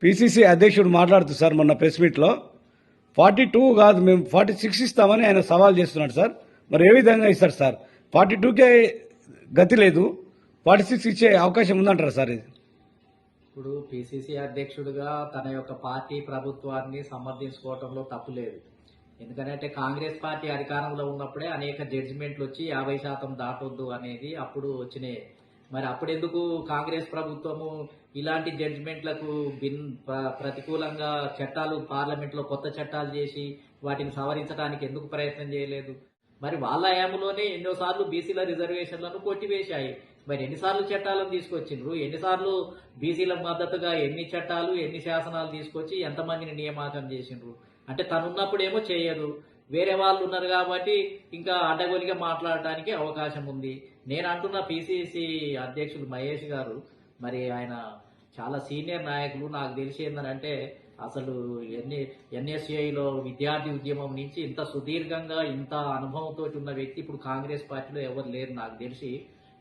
PCC అధ్యక్షుడు మాట్లాడుతూ sir మొన్న ప్రెస్ మీట్లో 42 కాదు మేము 46 ఇస్తామని ఆయన సవాల్ చేస్తున్నాడు సార్. మరి ఏ విధంగా ఇస్తారు సార్? 42కే గతి లేదు, 46 ఇచ్చే అవకాశం ఉందంటారు సార్? ఇది ఇప్పుడు పిసిసి అధ్యక్షుడిగా తన యొక్క పార్టీ ప్రభుత్వాన్ని సమర్థించుకోవటంలో తప్పు లేదు. ఎందుకంటే కాంగ్రెస్ పార్టీ అధికారంలో ఉన్నప్పుడే అనేక జడ్జిమెంట్లు వచ్చి 50% దాటొద్దు అనేది అప్పుడు వచ్చినాయి. మరి అప్పుడెందుకు కాంగ్రెస్ ప్రభుత్వము ఇలాంటి జడ్జిమెంట్లకు ప్రతికూలంగా చట్టాలు పార్లమెంట్లో కొత్త చట్టాలు చేసి వాటిని సవరించడానికి ఎందుకు ప్రయత్నం చేయలేదు? మరి వాళ్ళ హయాంలోనే ఎన్నోసార్లు బీసీల రిజర్వేషన్లను కొట్టివేశాయి. మరి ఎన్నిసార్లు చట్టాలను తీసుకొచ్చిండ్రు? ఎన్నిసార్లు బీసీల మద్దతుగా ఎన్ని చట్టాలు ఎన్ని శాసనాలు తీసుకొచ్చి ఎంతమందిని నియామకం చేసిండ్రు? అంటే తనున్నప్పుడేమో చేయదు, వేరే వాళ్ళు ఉన్నారు కాబట్టి ఇంకా అడ్డగోలిగా మాట్లాడటానికి అవకాశం ఉంది. నేను అంటున్న పిసిసి అధ్యక్షుడు మహేష్ గారు, మరి ఆయన చాలా సీనియర్ నాయకులు. నాకు తెలిసి ఏంటంటే అసలు ఎన్ఎస్ఏలో విద్యార్థి ఉద్యమం నుంచి ఇంత సుదీర్ఘంగా ఇంత అనుభవంతో ఉన్న వ్యక్తి ఇప్పుడు కాంగ్రెస్ పార్టీలో ఎవరు లేరు నాకు తెలిసి.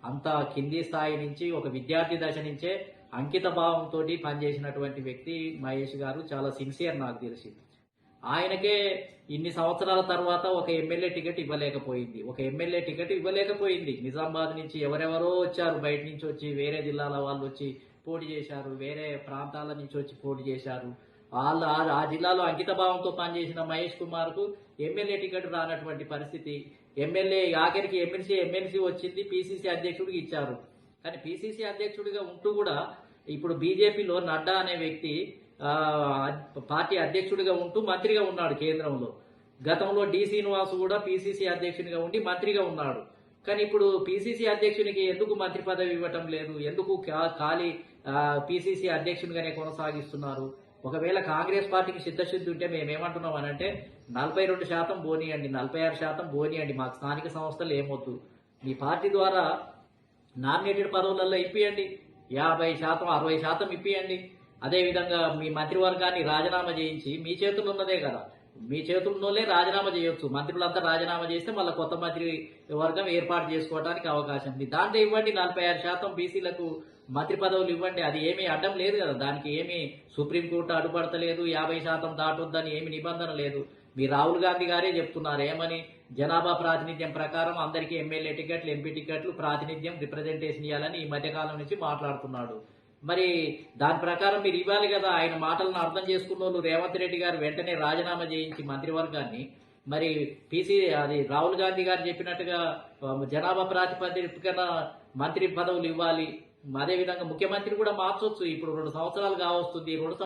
అంత కింది స్థాయి నుంచి ఒక విద్యార్థి దశ నుంచే అంకిత భావంతో పనిచేసినటువంటి వ్యక్తి మహేష్ గారు. చాలా సిన్సియర్ నాకు తెలిసి. ఆయనకే ఇన్ని సంవత్సరాల తర్వాత ఒక ఎమ్మెల్యే టికెట్ ఇవ్వలేకపోయింది. నిజామాబాద్ నుంచి ఎవరెవరో వచ్చారు, బయట నుంచి వచ్చి వేరే జిల్లాల వాళ్ళు వచ్చి పోటీ చేశారు, వేరే ప్రాంతాల నుంచి వచ్చి పోటీ చేశారు. వాళ్ళు ఆ జిల్లాలో అంకిత భావంతో పనిచేసిన మహేష్ కుమార్ కు ఎమ్మెల్యే టికెట్ రానటువంటి పరిస్థితి. ఎమ్మెల్యే ఆఖరికి ఎమ్మెల్సీ వచ్చింది, పిసిసి అధ్యక్షుడికి ఇచ్చారు. కానీ పిసిసి అధ్యక్షుడిగా ఉంటూ కూడా ఇప్పుడు బీజేపీలో నడ్డా అనే వ్యక్తి పార్టీ అధ్యక్షుడిగా ఉంటూ మంత్రిగా ఉన్నాడు కేంద్రంలో. గతంలో డి శ్రీనివాస్ కూడా పిసిసి అధ్యక్షునిగా ఉండి మంత్రిగా ఉన్నాడు. కానీ ఇప్పుడు పిసిసి అధ్యక్షునికి ఎందుకు మంత్రి పదవి ఇవ్వటం లేదు? ఎందుకు ఖాళీ పిసిసి అధ్యక్షునిగానే కొనసాగిస్తున్నారు? ఒకవేళ కాంగ్రెస్ పార్టీకి సిద్ధశుద్ధి ఉంటే మేమేమంటున్నాం అనంటే 42% పోనీయండి, 46% పోనీయండి, మాకు స్థానిక సంస్థలు ఏమొద్దు. మీ పార్టీ ద్వారా నామినేటెడ్ పదవులలో ఇప్పియండి, 50%, 60% ఇప్పియండి. అదేవిధంగా మీ మంత్రివర్గాన్ని రాజీనామా చేయించి, మీ చేతుల్లో ఉన్నదే కదా, మీ చేతుల్లోనే రాజీనామా చేయొచ్చు. మంత్రులంతా రాజీనామా చేస్తే మళ్ళీ కొత్త మంత్రి వర్గం ఏర్పాటు చేసుకోవడానికి అవకాశం ఉంది. దాంట్లో ఇవ్వండి 46% బీసీలకు మంత్రి పదవులు ఇవ్వండి. అది ఏమీ అడ్డం లేదు కదా, దానికి ఏమీ సుప్రీంకోర్టు అడ్డుపడతలేదు. 50% దాటొద్దని ఏమి నిబంధన లేదు. మీ రాహుల్ గాంధీ గారే చెప్తున్నారు ఏమని, జనాభా ప్రాతినిధ్యం ప్రకారం అందరికీ ఎమ్మెల్యే టికెట్లు, ఎంపీ టికెట్లు, ప్రాతినిధ్యం, రిప్రజెంటేషన్ ఇవ్వాలని ఈ మధ్యకాలం నుంచి మాట్లాడుతున్నాడు. మరి దాని ప్రకారం మీరు ఇవ్వాలి కదా. ఆయన మాటలను అర్థం చేసుకున్న వాళ్ళు రేవంత్ రెడ్డి గారు వెంటనే రాజీనామా చేయించి మంత్రివర్గాన్ని, మరి రాహుల్ గాంధీ గారు చెప్పినట్టుగా జనాభా ప్రాతిపదికన మంత్రి పదవులు ఇవ్వాలి. అదేవిధంగా ముఖ్యమంత్రి కూడా మార్చొచ్చు. ఇప్పుడు 2 సంవత్సరాలు కావస్తుంది.